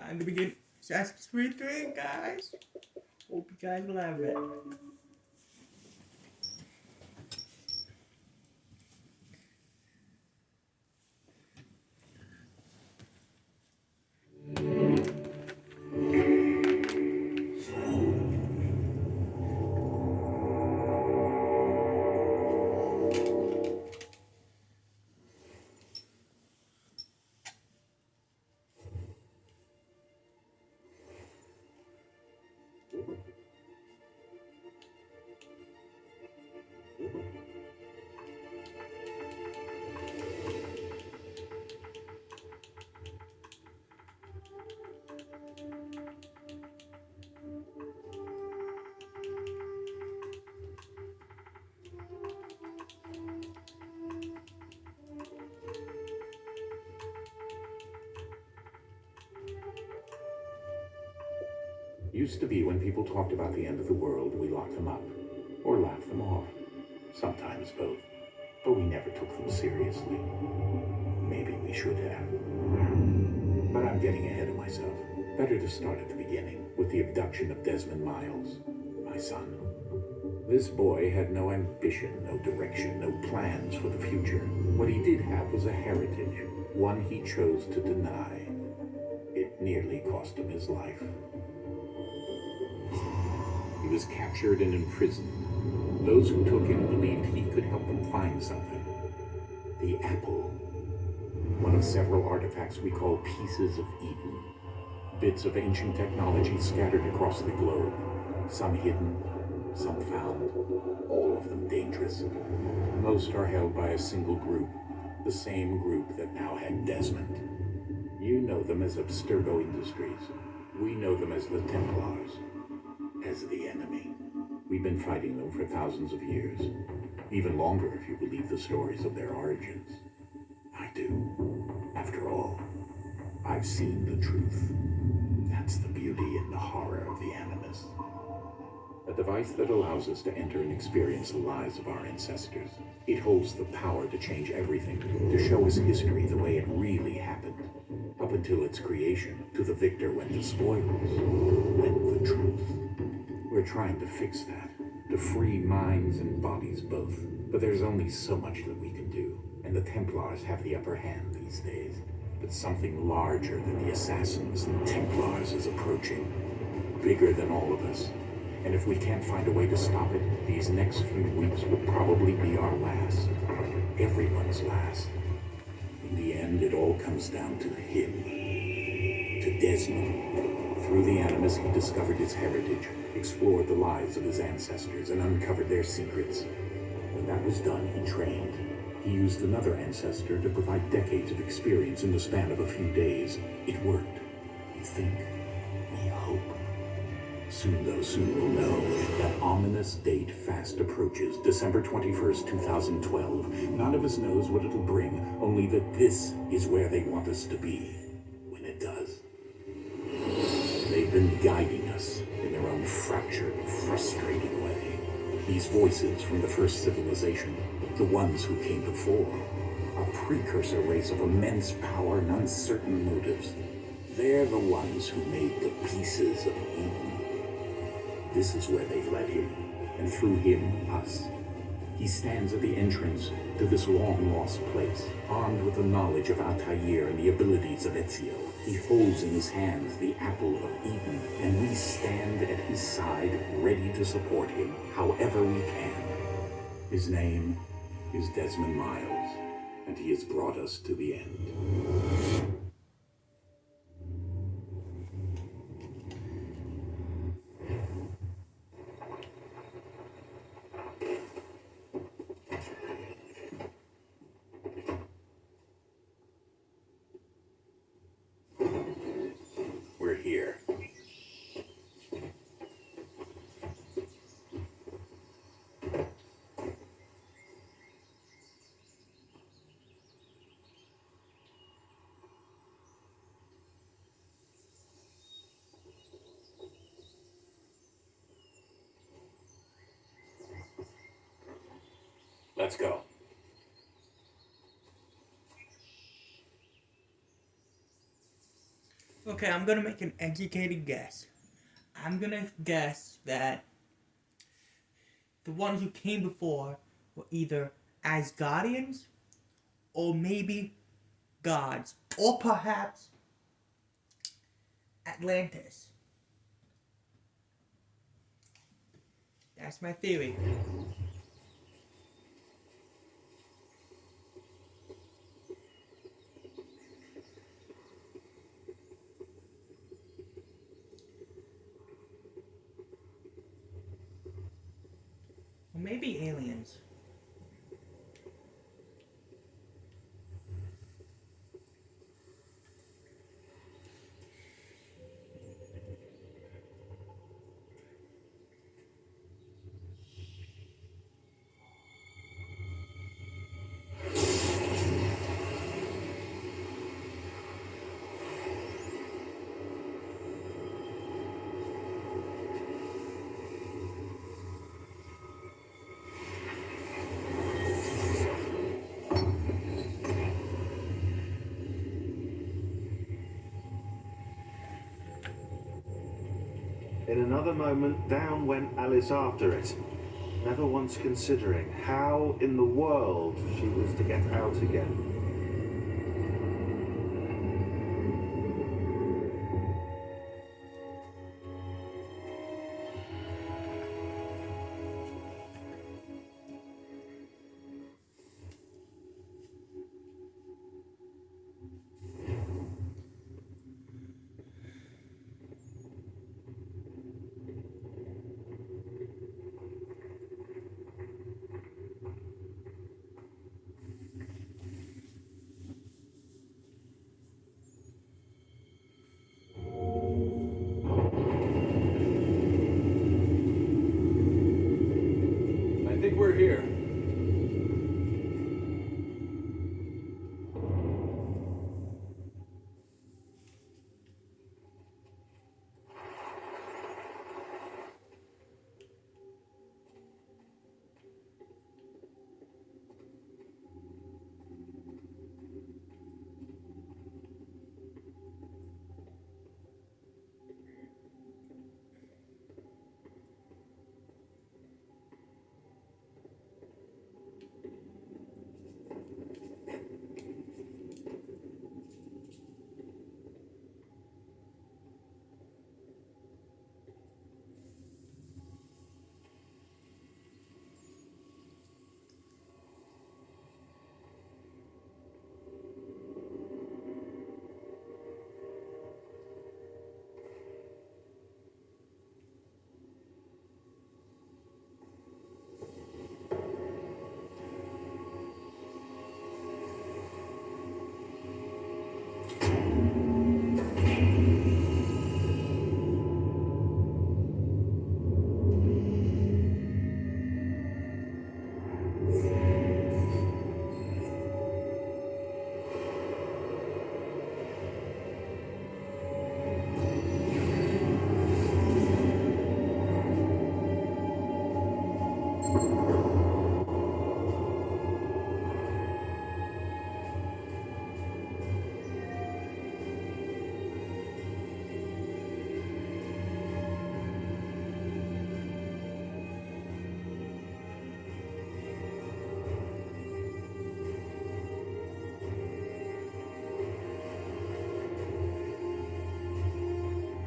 time to begin Assassin's Creed 3, guys. Hope you guys love it. Used to be when people talked about the end of the world, we locked them up, or laughed them off. Sometimes both. But we never took them seriously. Maybe we should have. But I'm getting ahead of myself. Better to start at the beginning, with the abduction of Desmond Miles, my son. This boy had no ambition, no direction, no plans for the future. What he did have was a heritage, one he chose to deny. It nearly cost him his life. He was captured and imprisoned. Those who took him believed he could help them find something. The apple. One of several artifacts we call pieces of Eden. Bits of ancient technology scattered across the globe. Some hidden, some found. All of them dangerous. Most are held by a single group. The same group that now had Desmond. You know them as Abstergo Industries. We know them as the Templars. As the enemy. We've been fighting them for thousands of years. Even longer if you believe the stories of their origins. I do. After all, I've seen the truth. That's the beauty and the horror of the Animus. A device that allows us to enter and experience the lives of our ancestors. It holds the power to change everything, to show us history the way it really happened. Up until its creation, to the victor went the spoils, went the truth. We're trying to fix that, to free minds and bodies both. But there's only so much that we can do, and the Templars have the upper hand these days. But something larger than the Assassins and Templars is approaching, bigger than all of us. And if we can't find a way to stop it, these next few weeks will probably be our last. Everyone's last. In the end, it all comes down to him. To Desmond. Through the Animus, he discovered his heritage, explored the lives of his ancestors, and uncovered their secrets. When that was done, he trained. He used another ancestor to provide decades of experience in the span of a few days. It worked. We think. We hope. Soon we'll know. That ominous date fast approaches, December 21st, 2012. None of us knows what it'll bring, only that this is where they want us to be, when it does. They've been guiding us in their own fractured, frustrating way. These voices from the first civilization, the ones who came before, a precursor race of immense power and uncertain motives. They're the ones who made the pieces of Eden. This is where they've led him, and through him, us. He stands at the entrance to this long-lost place, armed with the knowledge of Altair and the abilities of Ezio. He holds in his hands the apple of Eden, and we stand at his side, ready to support him, however we can. His name is Desmond Miles, and he has brought us to the end. We're here. Let's go. Okay, I'm gonna make an educated guess. I'm gonna guess that the ones who came before were either Asgardians or maybe gods, or perhaps Atlantis. That's my theory. Or maybe aliens. In another moment, down went Alice after it, never once considering how in the world she was to get out again. I think we're here.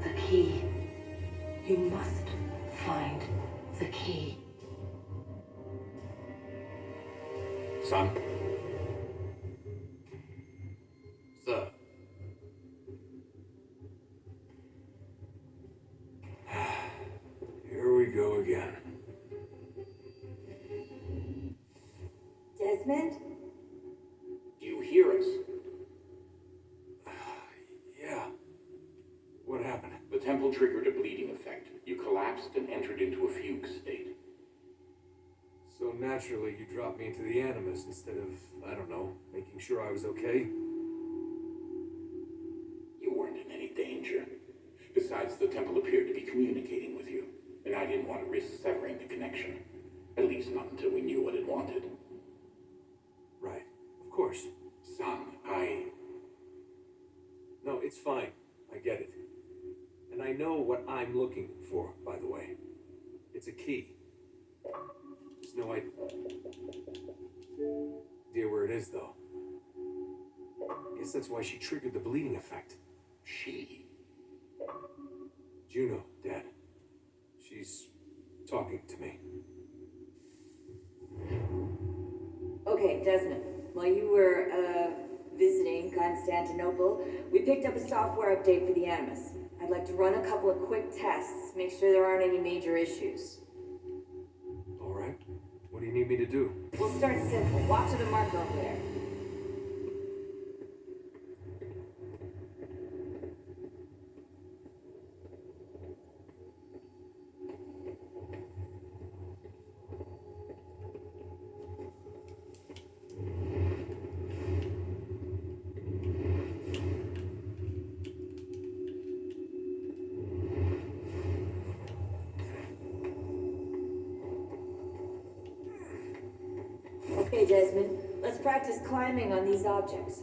The key. You must find the key. Son? Sir. Here we go again. Desmond? Do you hear us? Yeah. What happened? The temple triggered a bleeding effect. You collapsed and entered into a fugue state. So naturally, you dropped me into the Animus instead of, I don't know, making sure I was okay? You weren't in any danger. Besides, the temple appeared to be communicating with you, and I didn't want to risk severing the connection. At least not until we knew what it wanted. Right. Of course. Son, No, it's fine. I get it. And I know what I'm looking for, by the way. It's a key. There's no idea where it is, though. Guess that's why she triggered the bleeding effect. She? Juno, Dad. She's talking to me. Okay, Desmond. While you were, visiting Constantinople, we picked up a software update for the Animus. I'd like to run a couple of quick tests, make sure there aren't any major issues. All right. What do you need me to do? We'll start simple. Walk to the marker over there. Okay, Desmond. Let's practice climbing on these objects.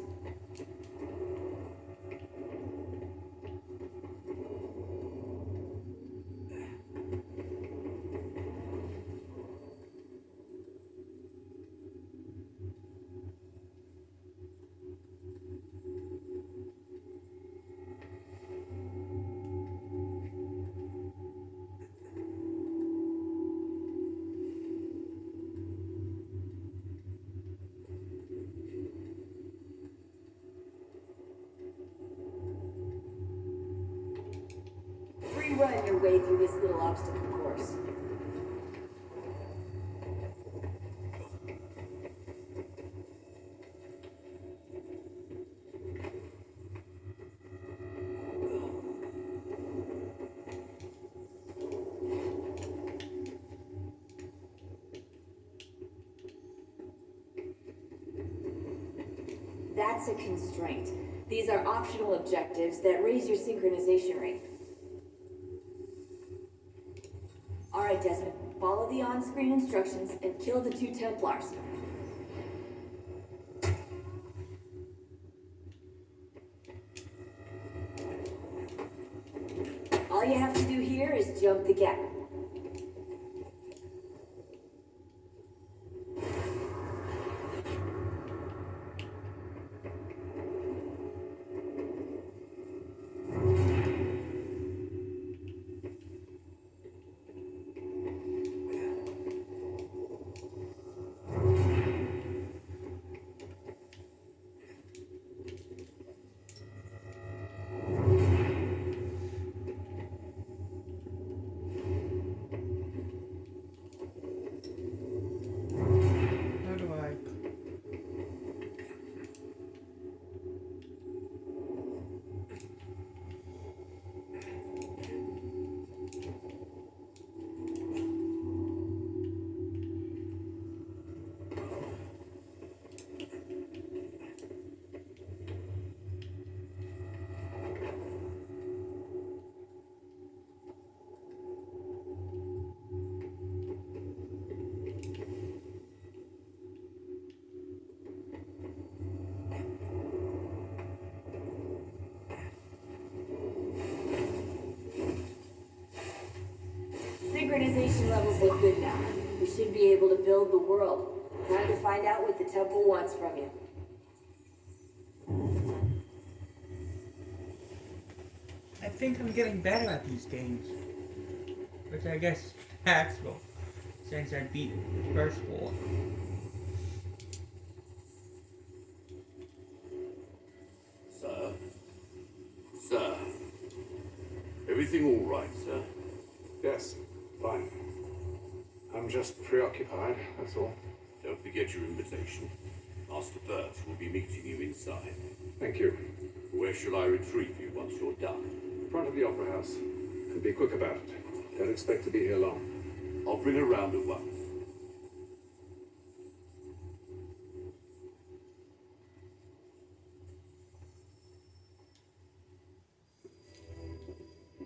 Free run your way through this little obstacle course. That's a constraint. These are optional objectives that raise your synchronization rate. Alright, Desmond. Follow the on-screen instructions and kill the 2 Templars. All you have to do here is jump the gap. How do I? Synchronization levels look good now. We should be able to build the world. Time to find out what the temple wants from you. I think I'm getting better at these games. Which I guess is natural, since I beat the first 4. Sir? Sir? Everything all right, sir? Yes, fine. I'm just preoccupied, that's all. Don't forget your invitation. Master Birch will be meeting you inside. Thank you. Where shall I retrieve you once you're done? Front of the Opera House. And be quick about it. Don't expect to be here long. I'll bring her round at once.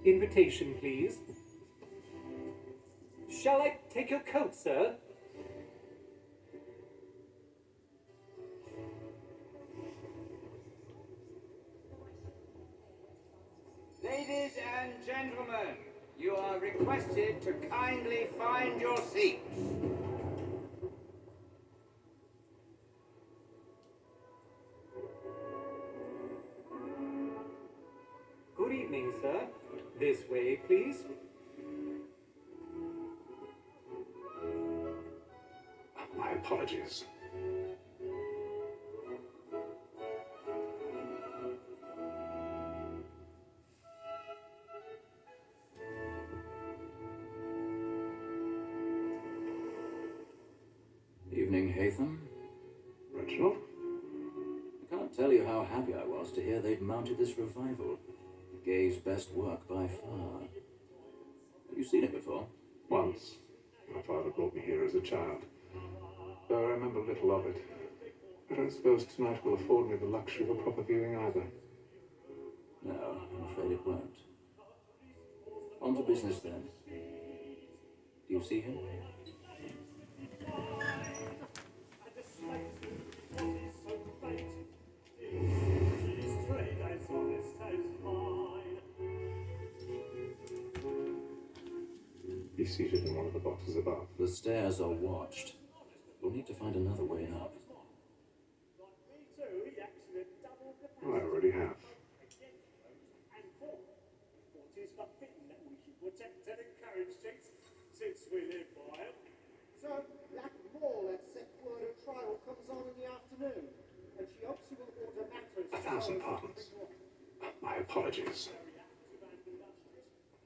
Invitation, please. Shall I take your coat, sir? requested to kindly find your seats. Good evening, sir. This way, please. My apologies. Evening, Hatham. Reginald? I can't tell you how happy I was to hear they'd mounted this revival. Gay's best work by far. Have you seen it before? Once. My father brought me here as a child. Though I remember little of it. I don't suppose tonight will afford me the luxury of a proper viewing either. No, I'm afraid it won't. On to business then. Do you see him? He's seated in one of the boxes above. The stairs are watched. We'll need to find another way up. I already have. So, Black Mall had set word a trial comes on in the afternoon, and she hopes you will order matters. 1,000 pardons. My apologies.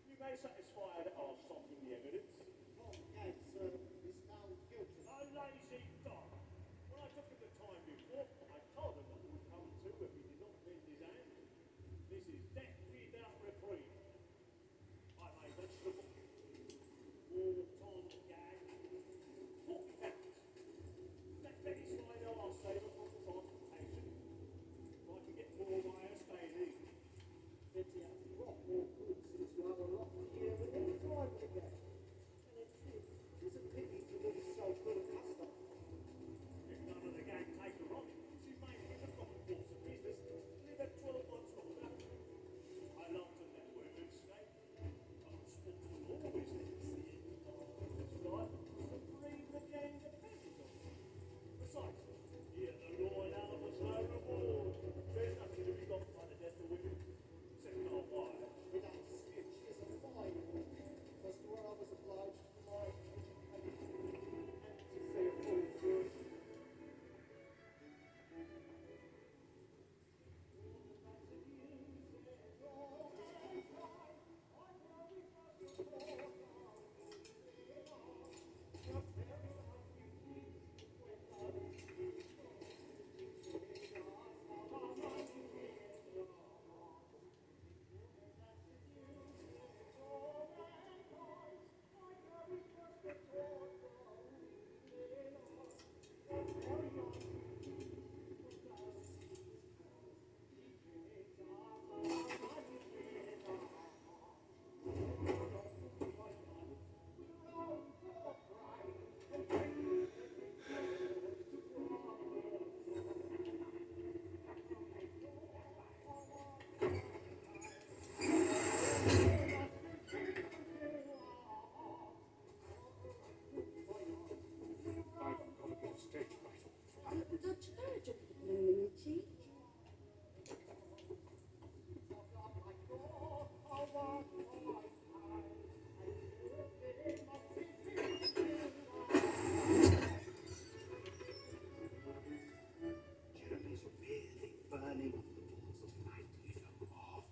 You may satisfy that I'll soften the evidence. Yes, is found guilty. A lazy dog. When I took him the time before, I told him what would come to if he did not bend his hand. This is death without reprieve. I made vegetable. Walked on the gag. Pork fat. That Betty Slider I'll save her from transportation. If I can get more by her staying in. Betty has a lot more goods since you have a lot here with any driver again. And it's a pity to lose so good a customer. If none of the gang take her on, she's made it a proper course of business. Live at 12 months longer. I love to let women stay. I'm responsible for all business. It's right to bring the gang dependent on it. Besides, here the law and elements no reward. There's nothing to be got by the death of women. Except our wives. Without stitch is a fine woman. As to what I was obliged to my education and to say a full word. Jeremy's really burning up the balls tonight. He's a moth.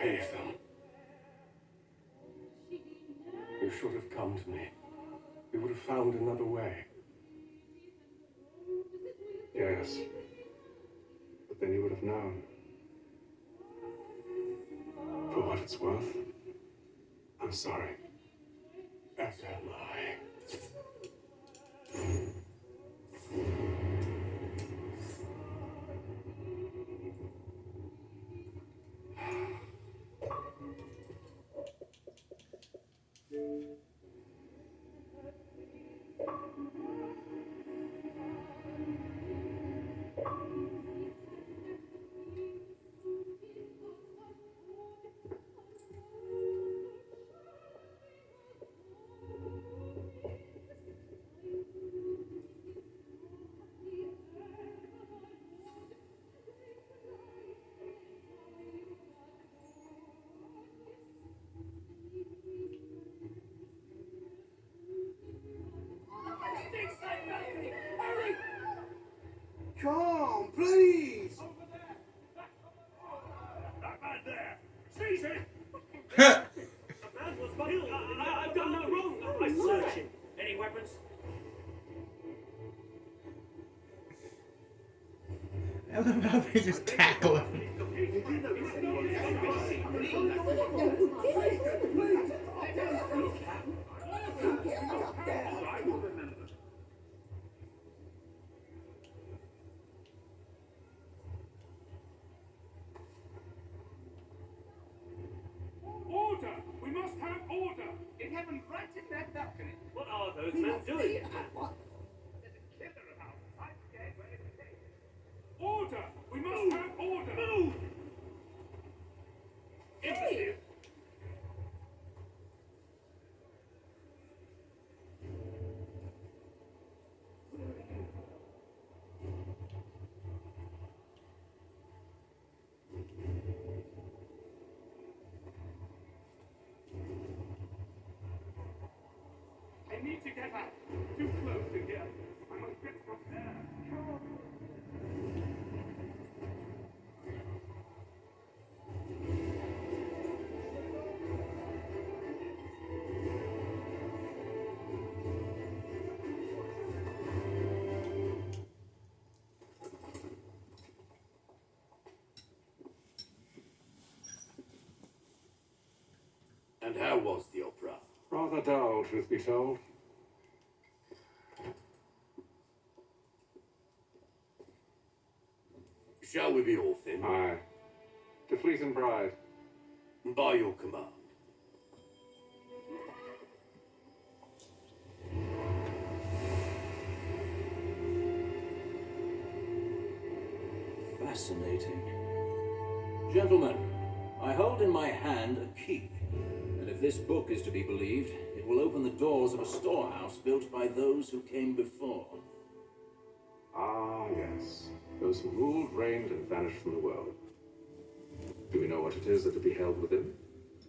Hatham. You should have come to me. We would have found another way. Yes. But then you would have known. For what it's worth, I'm sorry. As am I. on, please! That man there! Seize him! The man was killed. I've done no wrong. I search him. Any weapons? I love how they just tackle him. Order! We must have order! It haven't granted that balcony. What are those men doing? There's a killer about. I'm scared where it takes. Order! We must have order! Move! Interfere. I need to get out. Too close to here. I must get from there. And how was the opera? Rather dull, truth be told. Shall we be off then? Aye. To Fleet and Bride. By your command. Fascinating. Gentlemen, I hold in my hand a key. And if this book is to be believed, it will open the doors of a storehouse built by those who came before. Ah, yes. Those who ruled, reigned, and vanished from the world. Do we know what it is that to be held within?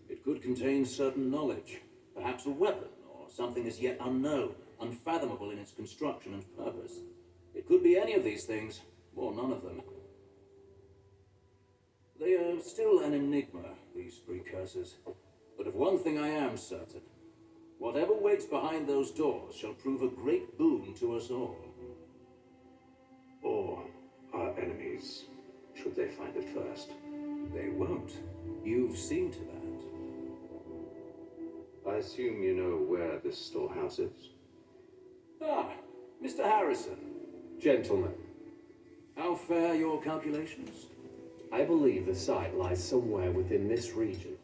It could contain certain knowledge, perhaps a weapon, or something as yet unknown, unfathomable in its construction and purpose. It could be any of these things, or none of them. They are still an enigma, these precursors. But of one thing I am certain. Whatever waits behind those doors shall prove a great boon to us all. Or our enemies, should they find it first? They won't. You've seen to that. I assume you know where this storehouse is? Ah, Mr. Harrison. Gentlemen, How fare your calculations? I believe the site lies somewhere within this region.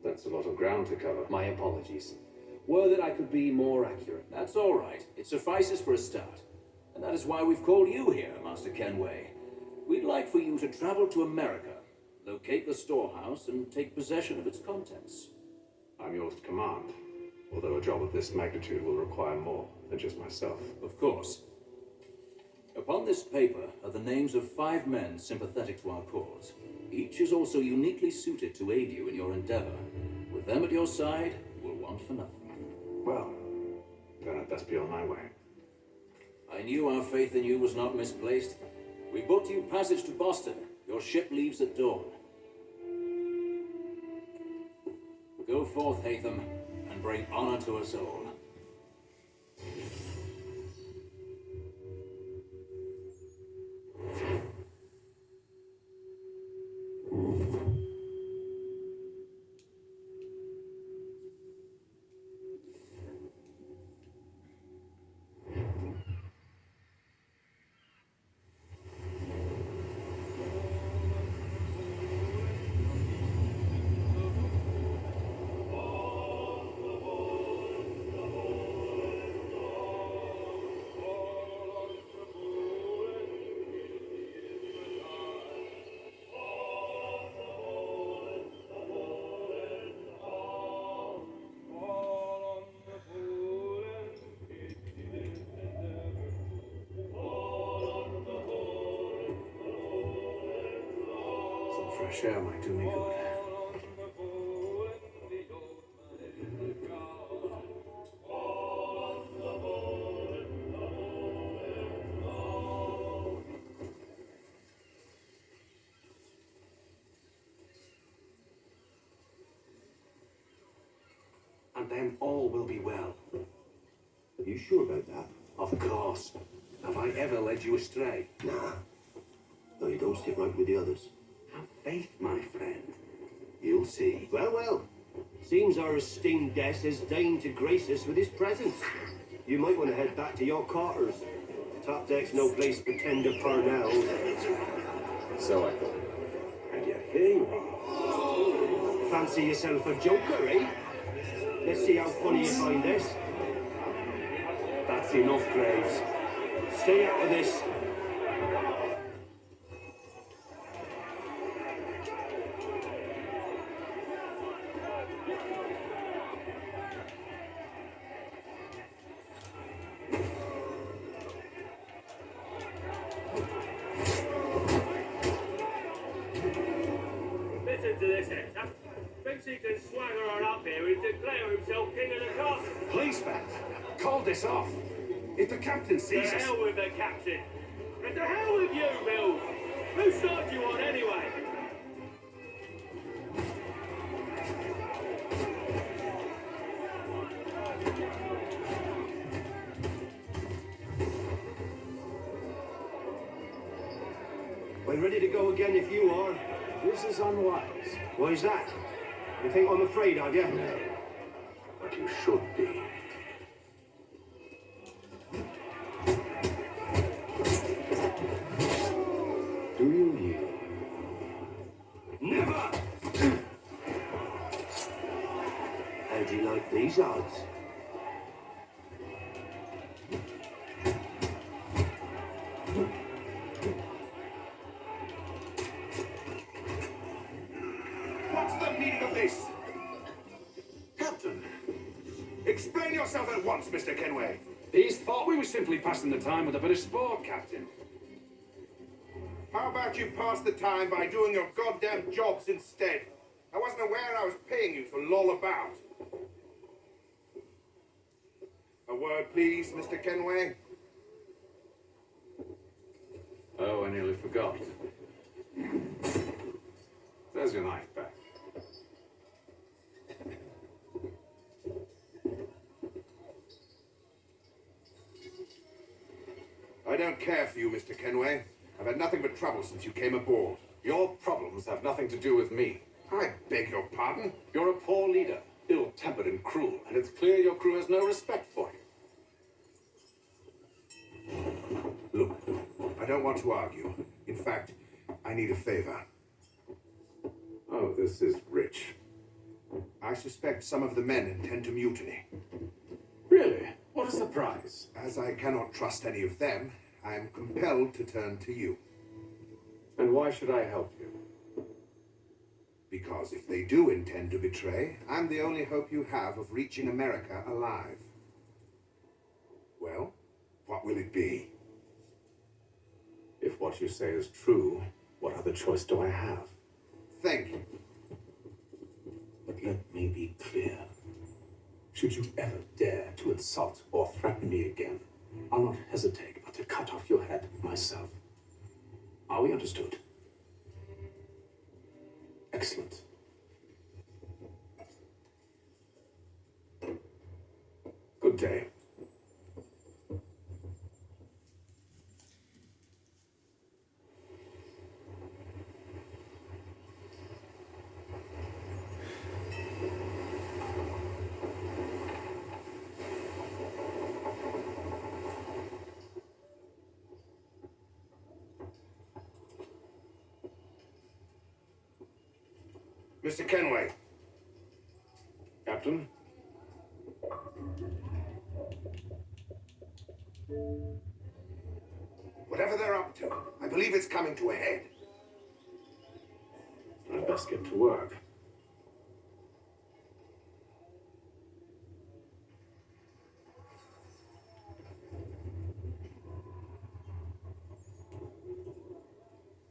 That's a lot of ground to cover. My apologies. Were that I could be more accurate. That's all right. It suffices for a start. And that is why we've called you here, Master Kenway. We'd like for you to travel to America, locate the storehouse, and take possession of its contents. I'm yours to command, although a job of this magnitude will require more than just myself. Of course. Upon this paper are the names of 5 men sympathetic to our cause. Each is also uniquely suited to aid you in your endeavor. With them at your side, you will want for nothing. Well, then I'd best be on my way. I knew our faith in you was not misplaced. We booked you passage to Boston. Your ship leaves at dawn. Go forth, Hatham, and bring honor to us all. Fresh air might do me good. then all will be well. Are you sure about that? Of course. Have I ever led you astray? Nah. No, you don't stick right with the others. Have faith, my friend. You'll see. Well, well. Seems our esteemed guest has deigned to grace us with his presence. You might want to head back to your quarters. Top deck's no place for tender parnells. So I thought. And yet here you are. Fancy yourself a joker, eh? Let's see how funny you find this. That's enough, Graves. Stay out of this. Listen to this, Hector. Thinks he can swagger on up here and declare himself king of the castle. Please, Matt. Call this off. If the captain To sees us... hell with the captain. And to hell with you, Mills. Whose side do you on anyway? We're ready to go again if you are. This is unwise. Why's that? You think I'm afraid of you? No. But you should be. Do you yield? Never! How do you like these odds? What's the meaning of this? Captain, explain yourself at once, Mr. Kenway. These thought we were simply passing the time with a bit of sport, Captain. How about you pass the time by doing your goddamn jobs instead? I wasn't aware I was paying you to loll about. A word, please, Mr. Kenway. Oh, I nearly forgot. There's your knife back. I don't care for you, Mr. Kenway. I've had nothing but trouble since you came aboard. Your problems have nothing to do with me. I beg your pardon? You're a poor leader, ill-tempered and cruel, and it's clear your crew has no respect for you. Look, I don't want to argue. In fact, I need a favor. Oh, this is rich. I suspect some of the men intend to mutiny. Really? What a surprise. As I cannot trust any of them, I am compelled to turn to you. And why should I help you? Because if they do intend to betray, I'm the only hope you have of reaching America alive. Well, what will it be? If what you say is true, what other choice do I have? Thank you. But let me be clear. Should you ever dare to insult or threaten me again, I'll not hesitate but to cut off your head myself. Are we understood? Excellent. Good day. Mr. Kenway. Captain? Whatever they're up to, I believe it's coming to a head. I'd best get to work.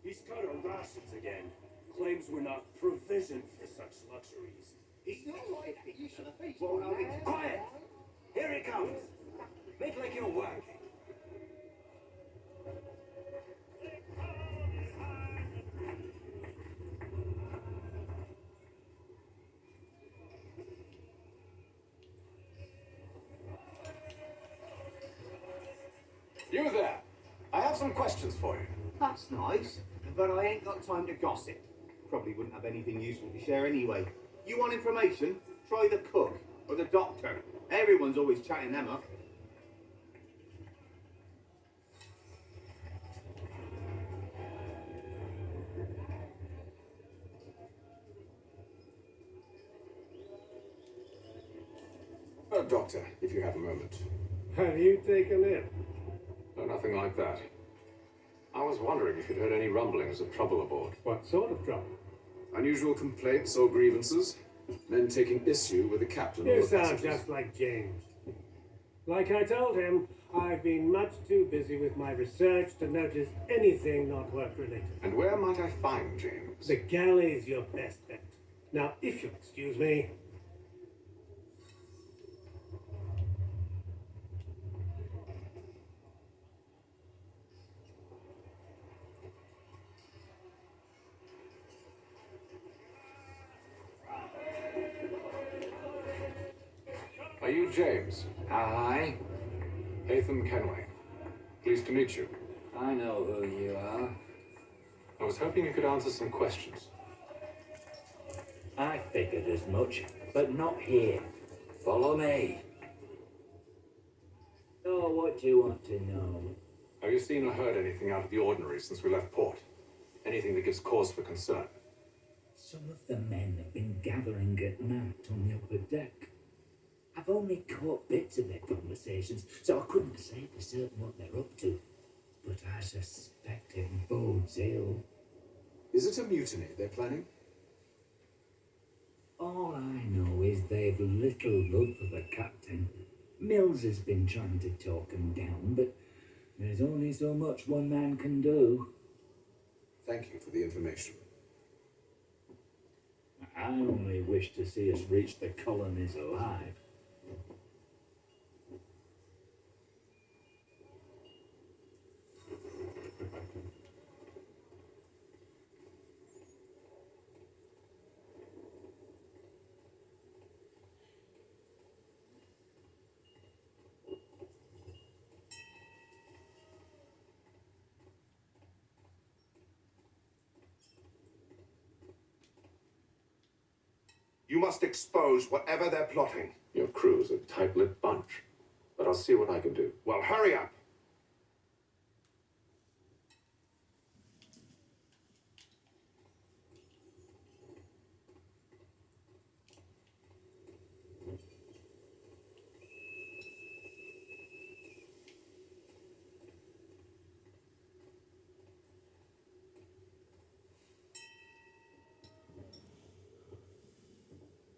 He's cut our rations again. Claims we're not provisioned for such luxuries. It's not like you should feast Well, on now, quiet! Here he comes. Make like you're working. You there. I have some questions for you. That's nice, but I ain't got time to gossip. Probably wouldn't have anything useful to share anyway. You want information? Try the cook or the doctor. Everyone's always chatting them up. Doctor, if you have a moment. Have you taken it? No, nothing like that. I was wondering if you'd heard any rumblings of trouble aboard. What sort of trouble? Unusual complaints or grievances? Men taking issue with the captain or You the sound passengers? just like James. Like I told him, I've been much too busy with my research to notice anything not work-related. And where might I find James? The galley's your best bet. Now, if you'll excuse me. Are you James? Aye. Hatham Kenway. Pleased to meet you. I know who you are. I was hoping you could answer some questions. I figured as much, but not here. Follow me. So, what do you want to know? Have you seen or heard anything out of the ordinary since we left port? Anything that gives cause for concern? Some of the men have been gathering at night on the upper deck. I've only caught bits of their conversations, so I couldn't say for certain what they're up to. But I suspect it bodes ill. Is it a mutiny they're planning? All I know is they've little love for the captain. Mills has been trying to talk him down, but there's only so much one man can do. Thank you for the information. I only wish to see us reach the colonies alive. You must expose whatever they're plotting. Your crew's a tight-lipped bunch, but I'll see what I can do. Well, hurry up.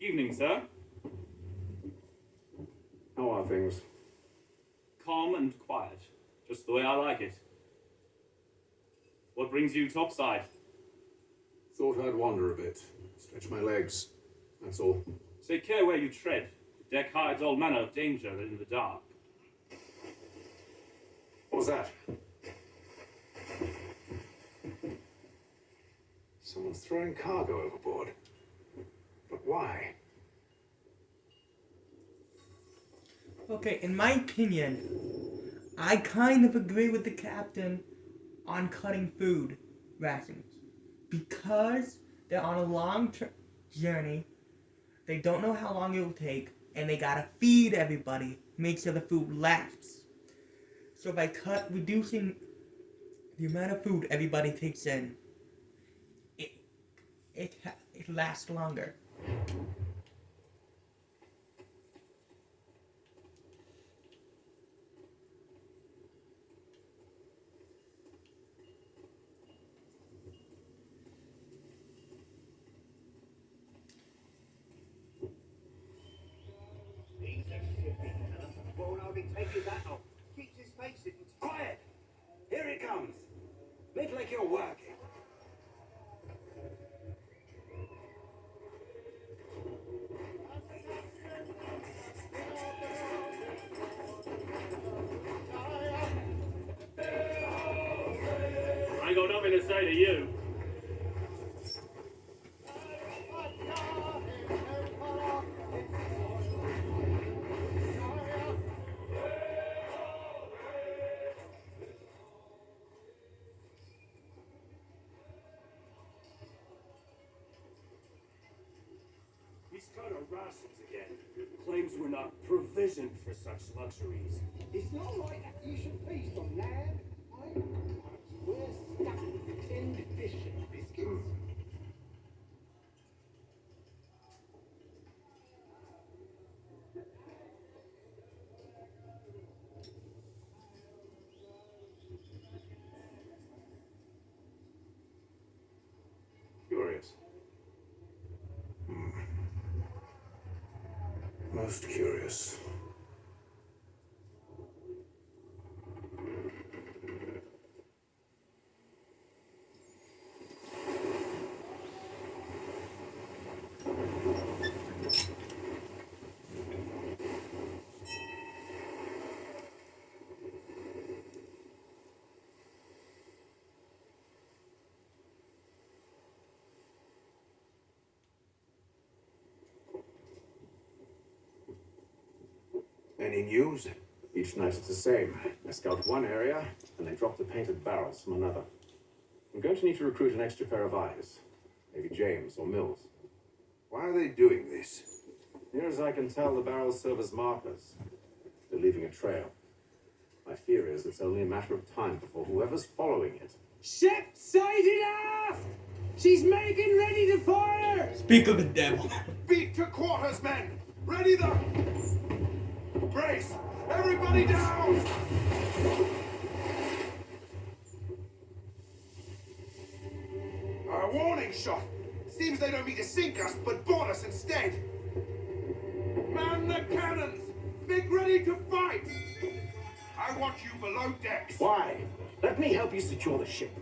Evening, sir. How are things? Calm and quiet. Just the way I like it. What brings you topside? Thought I'd wander a bit. Stretch my legs. That's all. Take care where you tread. The deck hides all manner of danger in the dark. What was that? Someone's throwing cargo overboard. But why? Okay, in my opinion, I kind of agree with the captain on cutting food rations. Because they're on a long journey, they don't know how long it will take, and they gotta feed everybody, make sure the food lasts. So by reducing the amount of food everybody takes in, it lasts longer. Won't hardly take his hat off. Keeps his face in. Quiet! Here he comes. Make like you're working. I ain't got nothing to say to you. cut our rations again. Claims we're not provisioned for such luxuries. It's not right that you should feast on lamb, iron, we're stuck with tinned fish and biscuits. Curious. Most curious. Any news? Each night it's the same. I scout one area, and they drop the painted barrels from another. I'm going to need to recruit an extra pair of eyes. Maybe James or Mills. Why are they doing this? Near as I can tell, the barrels serve as markers. They're leaving a trail. My fear is it's only a matter of time before whoever's following it. Ship sighted aft! She's making ready to fire! Speak of the devil. Beat to quarters, men! Ready the... Brace! Everybody down! A warning shot! Seems they don't mean to sink us, but board us instead! Man the cannons! Make ready to fight! I want you below decks! Why? Let me help you secure the ship.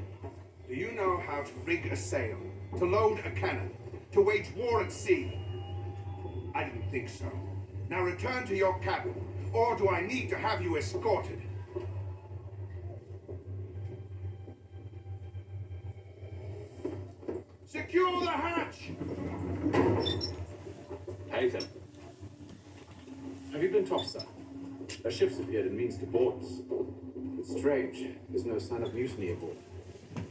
Do you know how to rig a sail? To load a cannon? To wage war at sea? I didn't think so. Now return to your cabin, or do I need to have you escorted? Secure the hatch! Haytham. Have you been tossed, sir? A ship's appeared and means to board us. It's strange. There's no sign of mutiny aboard.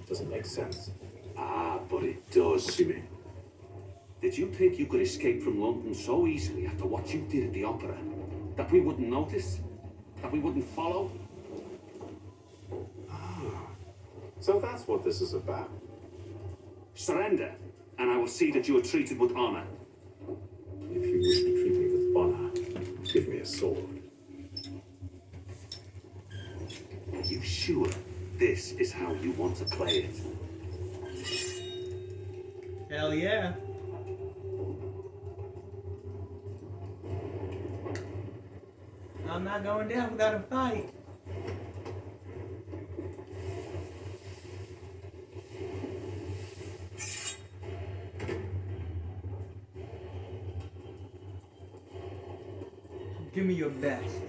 Doesn't make sense. Ah, but it does, Simon. Did you think you could escape from London so easily after what you did at the opera? That we wouldn't notice? That we wouldn't follow? So that's what this is about. Surrender, and I will see that you are treated with honor. If you wish to treat me with honor, give me a sword. Are you sure this is how you want to play it? Hell yeah. I'm not going down without a fight. Give me your best.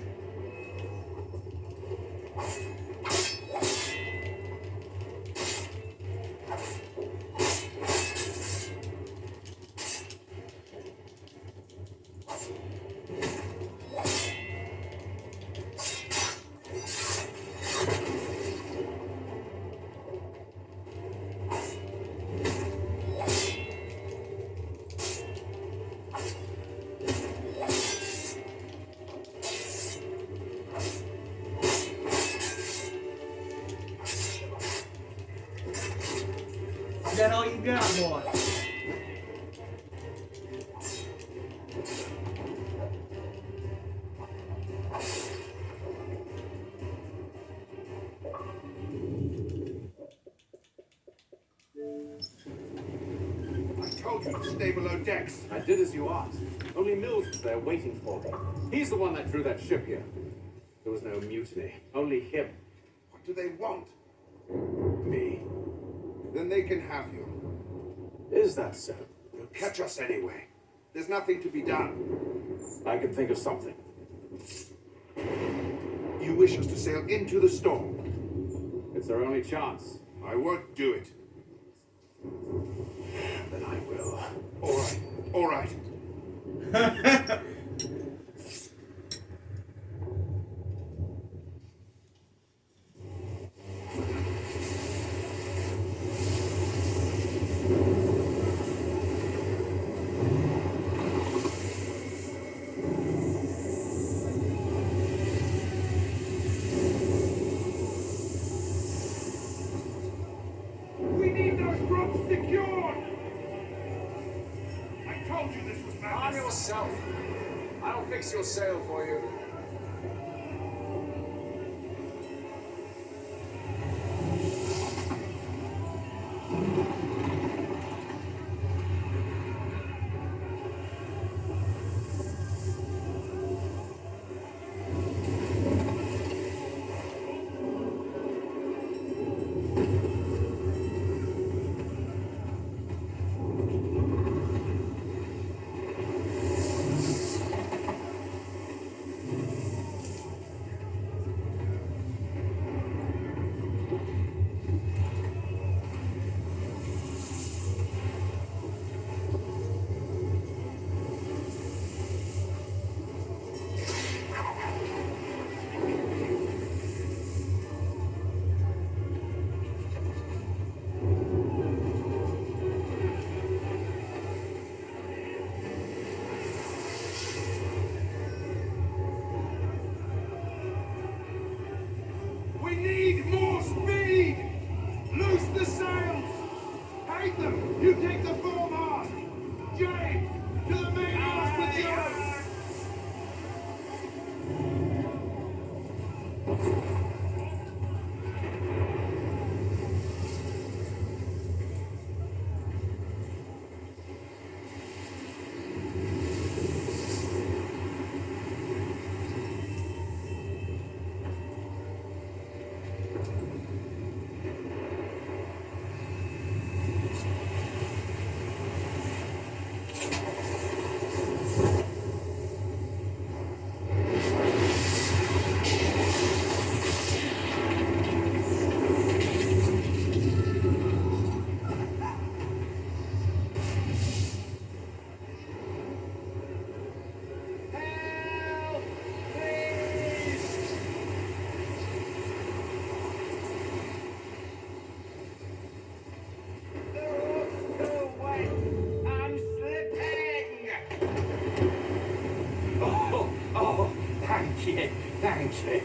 Is that all you got, boy? I told you to stay below decks. I did as you asked. Only Mills was there waiting for me. He's the one that drew that ship here. There was no mutiny. Only him. What do they want? Me. Then they can have you. Is that so? They'll catch us anyway. There's nothing to be done. I can think of something. You wish us to sail into the storm? It's our only chance. I won't do it. Then I will. All right. All right. Dock secured! I told you this was madness. Arm yourself. I'll fix your sail for you. We need more speed! Loose the sails! Hate them! You take the foremast! James, to the mainmast with you! Oh, thank you, thank you.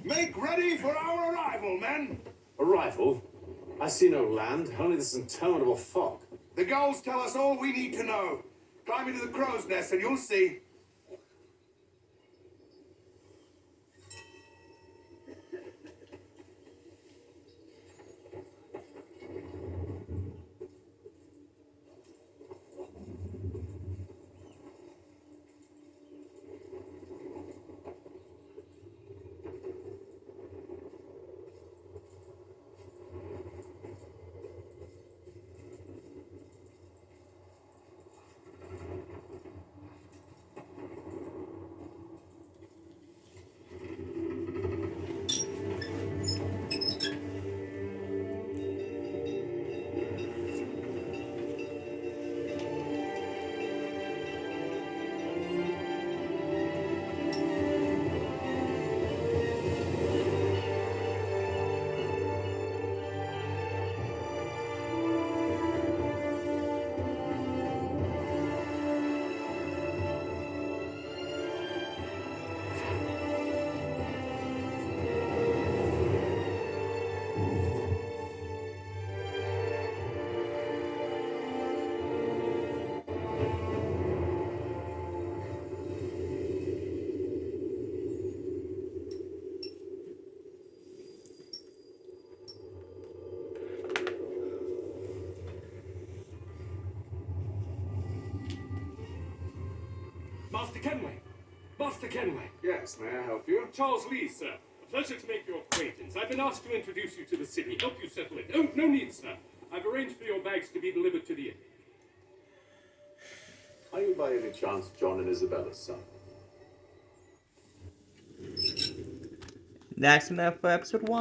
Make ready for our arrival, men! Arrival? I see no land, only this interminable fog. The gulls tell us all we need to know. Climb into the crow's nest and you'll see. Master Kenway! Master Kenway! Yes, may I help you? Charles Lee, sir. A pleasure to make your acquaintance. I've been asked to introduce you to the city, help you settle in. Oh, no need, sir. I've arranged for your bags to be delivered to the inn. Are you by any chance John and Isabella's son? That's enough for episode 1.